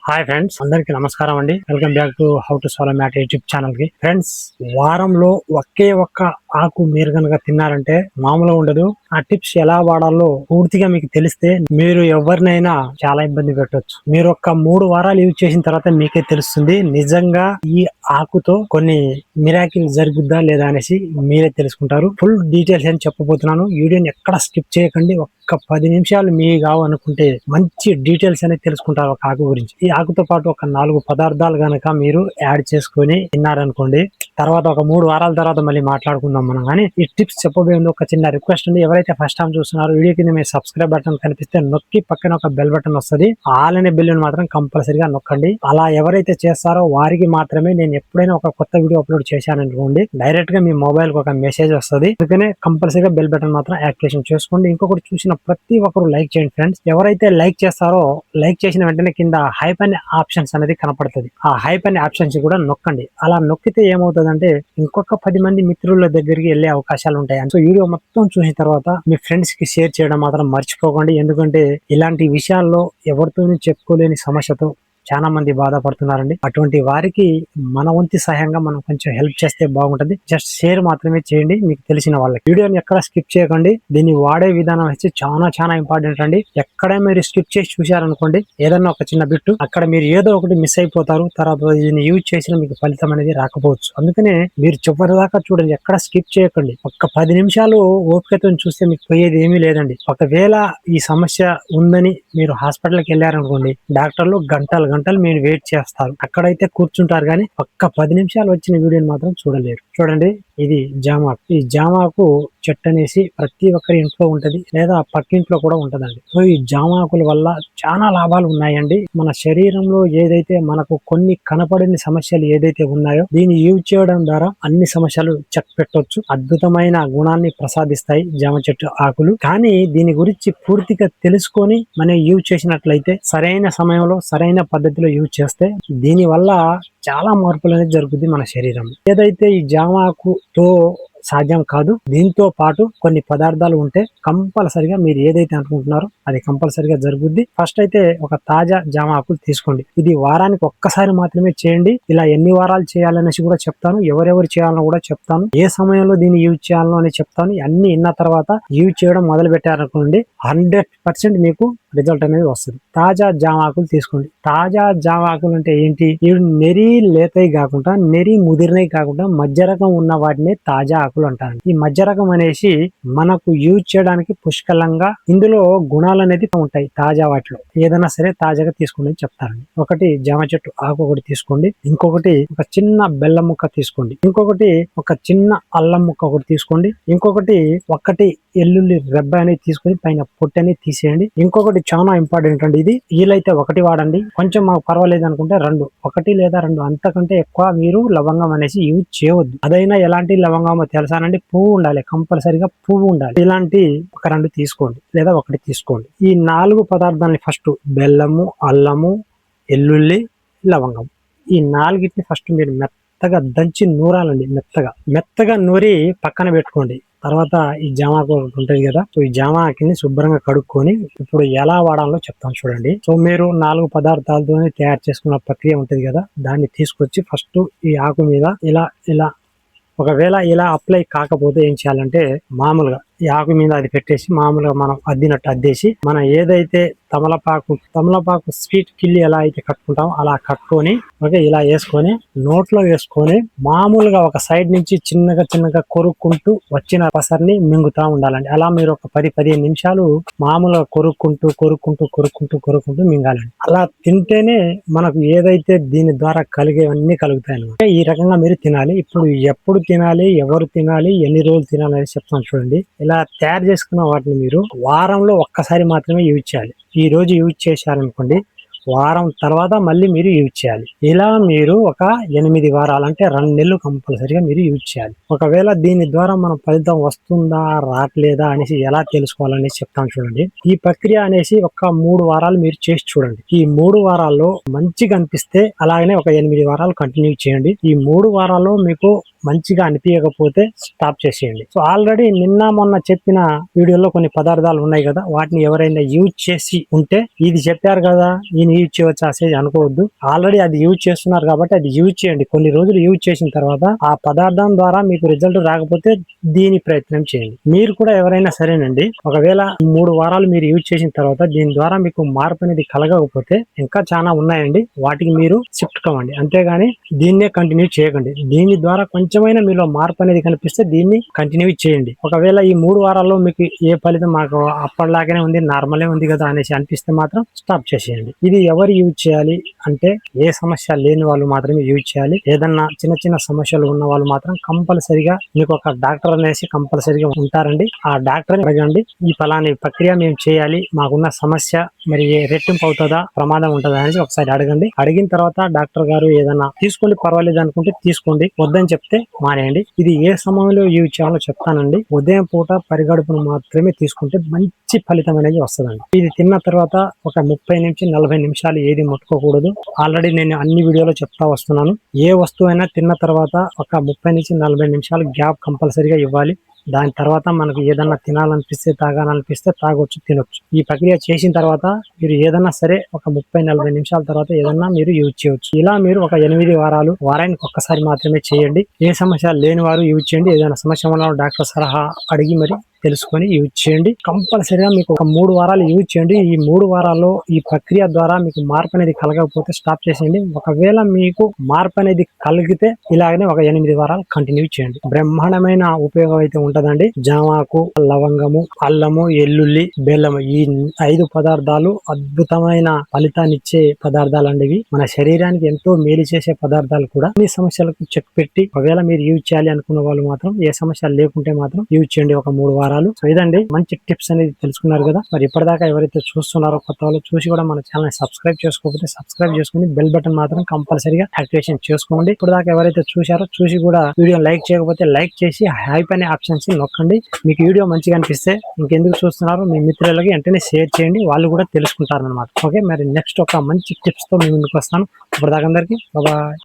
Hi friends, అందరికి నమస్కారం అండి. Welcome back to how to solve math YouTube channel కి. ఫ్రెండ్స్, వారంలో ఒకే ఒక్క ఆకు మీరు కనుక తిన్నారంటే మామూలుగా ఉండదు. ఆ టిప్స్ ఎలా వాడాలో పూర్తిగా మీకు తెలిస్తే మీరు ఎవరినైనా చాలా ఇబ్బంది పెట్టొచ్చు. మీరు ఒక్క 3 వారాలు యూజ్ చేసిన తర్వాత మీకే తెలుస్తుంది నిజంగా ఈ ఆకుతో కొన్ని మిరాకిల్ జరుగుద్దా లేదా అనేసి మీరే తెలుసుకుంటారు. ఫుల్ డీటెయిల్స్ అని చెప్పబోతున్నాను. వీడియోని ఎక్కడ స్కిప్ చేయకండి. ఒక్క 10 నిమిషాలు మీ కావు అనుకుంటే మంచి డీటెయిల్స్ అనేది తెలుసుకుంటారు ఒక ఆకు గురించి. ఈ ఆకుతో పాటు ఒక 4 పదార్థాలు గనక మీరు యాడ్ చేసుకొని తిన్నారనుకోండి, తర్వాత ఒక 3 వారాల తర్వాత మళ్ళీ మాట్లాడుకుందాం మనం. కానీ ఈ టిప్స్ చెప్పబోయే ఒక చిన్న రిక్వెస్ట్ అండి. ఎవరైతే ఫస్ట్ టైం చూస్తున్నారో వీడియో కింద మీ సబ్స్క్రైబ్ బటన్ కనిపిస్తే నొక్కి పక్కన ఒక బెల్ బటన్ వస్తుంది. ఆల్ అనే బెల్ మాత్రం కంపల్సరీగా నొక్కండి. అలా ఎవరైతే చేస్తారో వారికి మాత్రమే నేను ఎప్పుడైనా ఒక కొత్త వీడియో అప్లోడ్ చేశాను అనుకోండి, డైరెక్ట్ గా మీ మొబైల్ కి ఒక మెసేజ్ వస్తుంది. అందుకనే కంపల్సరీగా బెల్ బటన్ మాత్రం యాక్టివేషన్ చేసుకోండి. ఇంకొకటి, చూసిన ప్రతి ఒక్కరు లైక్ చేయండి ఫ్రెండ్స్. ఎవరైతే లైక్ చేస్తారో లైక్ చేసిన వెంటనే కింద హైప్ అనే ఆప్షన్స్ అనేది కనపడుతుంది. ఆ హైప్ అనే ఆప్షన్స్ కూడా నొక్కండి. అలా నొక్కితే ఏమవుతుందంటే ఇంకొక 10 మంది మిత్రుల దగ్గరికి వెళ్లే అవకాశాలు ఉంటాయి. సో వీడియో మొత్తం చూసిన తర్వాత మీ ఫ్రెండ్స్ కి షేర్ చేయడం మాత్రం మర్చిపోకండి. ఎందుకంటే ఇలాంటి విషయాల్లో ఎవరితోనూ చెప్పుకోలేని సమస్యతో చాలా మంది బాధపడుతున్నారండి. అటువంటి వారికి మన వంతు సహాయంగా మనం కొంచెం హెల్ప్ చేస్తే బాగుంటది. జస్ట్ షేర్ మాత్రమే చేయండి మీకు తెలిసిన వాళ్ళకి. వీడియోని ఎక్కడ స్కిప్ చేయకండి. దీన్ని వాడే విధానం వచ్చి చాలా ఇంపార్టెంట్ అండి. ఎక్కడ మీరు స్కిప్ చేసి చూశారనుకోండి, ఏదన్నా ఒక చిన్న బిట్టు అక్కడ మీరు ఏదో ఒకటి మిస్ అయిపోతారు. తర్వాత దీన్ని యూజ్ చేసిన మీకు ఫలితం అనేది రాకపోవచ్చు. అందుకనే మీరు చివరి దాకా చూడండి, ఎక్కడ స్కిప్ చేయకండి. ఒక్క 10 నిమిషాలు ఓపికతో చూస్తే మీకు పోయేది ఏమీ లేదండి. ఒకవేళ ఈ సమస్య ఉందని మీరు హాస్పిటల్కి వెళ్ళారనుకోండి, డాక్టర్లు గంటలు మీరు వెయిట్ చేస్తారు. అక్కడైతే కూర్చుంటారు, కానీ ఒక్క 10 నిమిషాలు వచ్చిన వీడియోని మాత్రం చూడలేరు. చూడండి, ఇది జామాకు. ఈ జామాకు చెట్టు అనేసి ప్రతి ఒక్కరి ఇంట్లో ఉంటది, లేదా పక్కింట్లో కూడా ఉంటదండి. సో ఈ జామాకుల వల్ల చాలా లాభాలు ఉన్నాయండి. మన శరీరంలో ఏదైతే మనకు కొన్ని కనపడని సమస్యలు ఏదైతే ఉన్నాయో దీన్ని యూజ్ చేయడం ద్వారా అన్ని సమస్యలు చెక్ పెట్టొచ్చు. అద్భుతమైన గుణాన్ని ప్రసాదిస్తాయి జామ చెట్టు ఆకులు. కానీ దీని గురించి పూర్తిగా తెలుసుకొని మనం యూజ్ చేసినట్లయితే, సరైన సమయంలో సరైన పద్ధతిలో యూజ్ చేస్తే దీని వల్ల చాలా మార్పులు అనేది జరుగుతుంది మన శరీరం. ఏదైతే ఈ జామాకుతో సాధ్యం కాదు, దీంతో పాటు కొన్ని పదార్థాలు ఉంటే కంపల్సరిగా మీరు ఏదైతే అనుకుంటున్నారో అది కంపల్సరిగా జరుగుద్ది. ఫస్ట్ అయితే ఒక తాజా జామ ఆకులు తీసుకోండి. ఇది వారానికి ఒక్కసారి మాత్రమే చేయండి. ఇలా ఎన్ని వారాలు చేయాలనేసి కూడా చెప్తాను, ఎవరెవరు చేయాలని కూడా చెప్తాను, ఏ సమయంలో దీన్ని యూజ్ చేయాలో అని చెప్తాను. అన్ని విన్న తర్వాత యూజ్ చేయడం మొదలు పెట్టారనుకోండి, 100% మీకు రిజల్ట్ అనేది వస్తుంది. తాజా జామాకులు తీసుకోండి. తాజా జామాకులు అంటే ఏంటి? ఇవి నెరి లేతయి కాకుండా, నెరి ముదిరినవి కాకుండా మధ్య రకం ఉన్న వాటిని తాజా ఆకులు అంటారు. ఈ మధ్య రకం అనేసి మనకు యూజ్ చేయడానికి పుష్కలంగా ఇందులో గుణాలు అనేది ఉంటాయి. తాజా వాటిలో ఏదైనా సరే తాజాగా తీసుకోండి చెప్తారండి. ఒకటి జామ చెట్టు ఆకు ఒకటి తీసుకోండి. ఇంకొకటి ఒక చిన్న బెల్లం ముక్క తీసుకోండి. ఇంకొకటి ఒక చిన్న అల్లం ముక్క ఒకటి తీసుకోండి. ఇంకొకటి ఎల్లుల్లి రెబ్బ అనేది తీసుకొని పైన పొట్టు అనేది తీసేయండి. ఇంకొకటి చాలా ఇంపార్టెంట్ అండి. ఇది వీలైతే ఒకటి వాడండి, కొంచెం మాకు పర్వాలేదు అనుకుంటే 2, 1 లేదా 2, అంతకంటే ఎక్కువ మీరు లవంగం అనేసి యూజ్ చేయవద్దు. అదైనా ఎలాంటి లవంగమో తెలుసానండి, పువ్వు ఉండాలి, కంపల్సరిగా పువ్వు ఉండాలి. ఇలాంటి ఒక 2 తీసుకోండి లేదా 1 తీసుకోండి. ఈ 4 పదార్థాలని ఫస్ట్ బెల్లము, అల్లము, ఎల్లుల్లి, లవంగం, ఈ 4టిని ఫస్ట్ మీరు మెత్తగా దంచి నూరాలండి. మెత్తగా నూరి పక్కన పెట్టుకోండి. తర్వాత ఈ జామాకు ఉంటుంది కదా, సో ఈ జామాకిని శుభ్రంగా కడుక్కొని ఇప్పుడు ఎలా వాడాలో చెప్తాను చూడండి. సో మీరు 4 పదార్థాలతో తయారు చేసుకున్న ప్రక్రియ ఉంటుంది కదా, దాన్ని తీసుకొచ్చి ఫస్ట్ ఈ ఆకు మీద ఇలా ఒకవేళ ఇలా అప్లై కాకపోతే ఏం చేయాలంటే, మామూలుగా ఈ ఆకు మీద అది పెట్టేసి మామూలుగా మనం అద్దినట్టు అద్దేసి, మనం ఏదైతే తమలపాకు స్వీట్ కిల్లి ఎలా అయితే కట్టుకుంటామో అలా కట్టుకొని ఓకే ఇలా వేసుకొని నోట్లో వేసుకొని మామూలుగా ఒక సైడ్ నుంచి చిన్నగా కొరుక్కుంటూ వచ్చిన పసర్ని మింగుతా ఉండాలండి. అలా మీరు ఒక 10-15 నిమిషాలు మామూలుగా కొరుక్కుంటూ మింగాలండి. అలా తింటేనే మనకు ఏదైతే దీని ద్వారా కలిగేవన్నీ కలుగుతాయి అన్నమాట. ఈ రకంగా మీరు తినాలి. ఇప్పుడు ఎప్పుడు తినాలి, ఎవరు తినాలి, ఎన్ని రోజులు తినాలి అని చెప్తాను చూడండి. ఇలా తయారు చేసుకున్న వాటిని మీరు వారంలో ఒక్కసారి మాత్రమే యూజ్ చేయాలి. ఈ రోజు యూజ్ చేశారనుకోండి, వారం తర్వాత మళ్ళీ మీరు యూజ్ చేయాలి. ఇలా మీరు ఒక 8 వారాలు అంటే 2 నెలలు కంపల్సరిగా మీరు యూజ్ చేయాలి. ఒకవేళ దీని ద్వారా మన ఫలితం వస్తుందా రావట్లేదా అనేసి ఎలా తెలుసుకోవాలనేసి చెప్తాను చూడండి. ఈ ప్రక్రియ అనేసి ఒక 3 వారాలు మీరు చేసి చూడండి. ఈ 3 వారాల్లో మంచిగా అనిపిస్తే అలాగనే ఒక 8 వారాలు కంటిన్యూ చేయండి. ఈ 3 వారాల్లో మీకు మంచిగా అనిపించకపోతే స్టాప్ చేసేయండి. సో ఆల్రెడీ నిన్న మొన్న చెప్పిన వీడియోలో కొన్ని పదార్థాలు ఉన్నాయి కదా, వాటిని ఎవరైనా యూజ్ చేసి ఉంటే ఇది చెప్పారు కదా ఈయన యూజ్ చేయవచ్చు అసేది అనుకోవద్దు. ఆల్రెడీ అది యూజ్ చేస్తున్నారు కాబట్టి అది యూజ్ చేయండి. కొన్ని రోజులు యూజ్ చేసిన తర్వాత ఆ పదార్థం ద్వారా మీకు రిజల్ట్ రాకపోతే దీని ప్రయత్నం చేయండి. మీరు కూడా ఎవరైనా సరేనండి, ఒకవేళ 3 వారాలు మీరు యూజ్ చేసిన తర్వాత దీని ద్వారా మీకు మార్పు అనేది కలగకపోతే ఇంకా చాలా ఉన్నాయండి, వాటికి మీరు షిఫ్ట్ కావండి. అంతేగాని దీన్నే కంటిన్యూ చేయకండి. దీని ద్వారా కొంచెమైనా మీలో మార్పు అనేది కనిపిస్తే దీన్ని కంటిన్యూ చేయండి. ఒకవేళ ఈ 3 వారాల్లో మీకు ఏ ఫలితం మాకు అప్పటిలాగానే ఉంది, నార్మలే ఉంది కదా అనేసి అనిపిస్తే మాత్రం స్టాప్ చేసేయండి. ఇది ఎవరు యూజ్ చేయాలి అంటే ఏ సమస్య లేని వాళ్ళు మాత్రమే యూజ్ చేయాలి. ఏదన్నా చిన్న చిన్న సమస్యలు ఉన్న వాళ్ళు మాత్రం కంపల్సరిగా మీకు ఒక డాక్టర్ అనేసి కంపల్సరిగా ఉంటారండి. ఆ డాక్టర్ అడగండి, ఈ ఫలాని ప్రక్రియ మేము చేయాలి, మాకున్న సమస్య మరి రెట్టింపు అవుతుందా, ప్రమాదం ఉంటుందా అనేసి ఒకసారి అడగండి. అడిగిన తర్వాత డాక్టర్ గారు ఏదన్నా తీసుకోండి, పర్వాలేదు అనుకుంటే తీసుకోండి, వద్దని చెప్తే మానేయండి. ఇది ఏ సమయంలో యూజ్ చేయాలో చెప్తానండి. ఉదయం పూట పరిగడుపును మాత్రమే తీసుకుంటే మంచి ఫలితం అనేది వస్తుందండి. ఇది తిన్న తర్వాత ఒక 30 నుంచి 40 నిమిషాలు ఏది ముట్టుకోకూడదు. ఆల్రెడీ నేను అన్ని వీడియోలో చెప్తా వస్తున్నాను. ఏ వస్తువు అయినా తిన్న తర్వాత ఒక 30 నుంచి 40 నిమిషాలు గ్యాప్ కంపల్సరీగా ఇవ్వాలి. దాని తర్వాత మనకు ఏదన్నా తినాలనిపిస్తే, తాగాలనిపిస్తే తాగొచ్చు, తినొచ్చు. ఈ ప్రక్రియ చేసిన తర్వాత మీరు ఏదన్నా సరే ఒక 30-40 నిమిషాల తర్వాత ఏదన్నా మీరు యూజ్ చేయవచ్చు. ఇలా మీరు ఒక 8 వారాలు, వారానికి ఒక్కసారి మాత్రమే చేయండి. ఏ సమస్య లేని వారు యూజ్ చేయండి. ఏదైనా సమస్య ఉన్న డాక్టర్ సలహా అడిగి మరి తెలుసుకొని యూజ్ చేయండి. కంపల్సరీగా మీకు ఒక 3 వారాలు యూజ్ చేయండి. ఈ 3 వారాల్లో ఈ ప్రక్రియ ద్వారా మీకు మార్పు అనేది కలగకపోతే స్టాప్ చేసేయండి. ఒకవేళ మీకు మార్పు అనేది కలిగితే ఇలాగనే ఒక 8 వారాలు కంటిన్యూ చేయండి. బ్రహ్మాండమైన ఉపయోగం అయితే ఉంటదండి. జామాకు, లవంగము, అల్లము, ఎల్లుల్లి, బెల్లము, ఈ 5 పదార్థాలు అద్భుతమైన ఫలితాన్ని ఇచ్చే పదార్థాలు అండి. ఇవి మన శరీరానికి ఎంతో మేలు చేసే పదార్థాలు కూడా. ఈ సమస్యలకు చెక్ పెట్టి ఒకవేళ మీరు యూజ్ చేయాలి అనుకున్న వాళ్ళు మాత్రం, ఏ సమస్య లేకుంటే మాత్రం యూజ్ చేయండి ఒక 3 వారాలు. సో ఇదండి, మంచి టిప్స్ అనేది తెలుసుకున్నారు కదా. మరి ఇప్పటిదాకా ఎవరైతే చూస్తున్నారో కొత్త వాళ్ళు చూసి కూడా మన ఛానల్ సబ్స్క్రైబ్ చేసుకోకపోతే సబ్స్క్రైబ్ చేసుకుని బెల్ బటన్ మాత్రం కంపల్సరీగా యాక్టివేషన్ చేసుకోండి. ఇప్పటిదాకా ఎవరైతే చూసి కూడా వీడియో లైక్ చేయకపోతే లైక్ చేసి హైప్ అనే ఆప్షన్స్ నొక్కండి. మీకు వీడియో మంచిగా అనిపిస్తే ఇంకెందుకు చూస్తున్నారో మీ మిత్రులకి వెంటనే షేర్ చేయండి, వాళ్ళు కూడా తెలుసుకుంటారు అనమాట. ఓకే, మరి నెక్స్ట్ ఒక మంచి టిప్స్ తో మీ ముందుకు వస్తాను. ఇప్పటిదాకా అందరికీ బాయ్.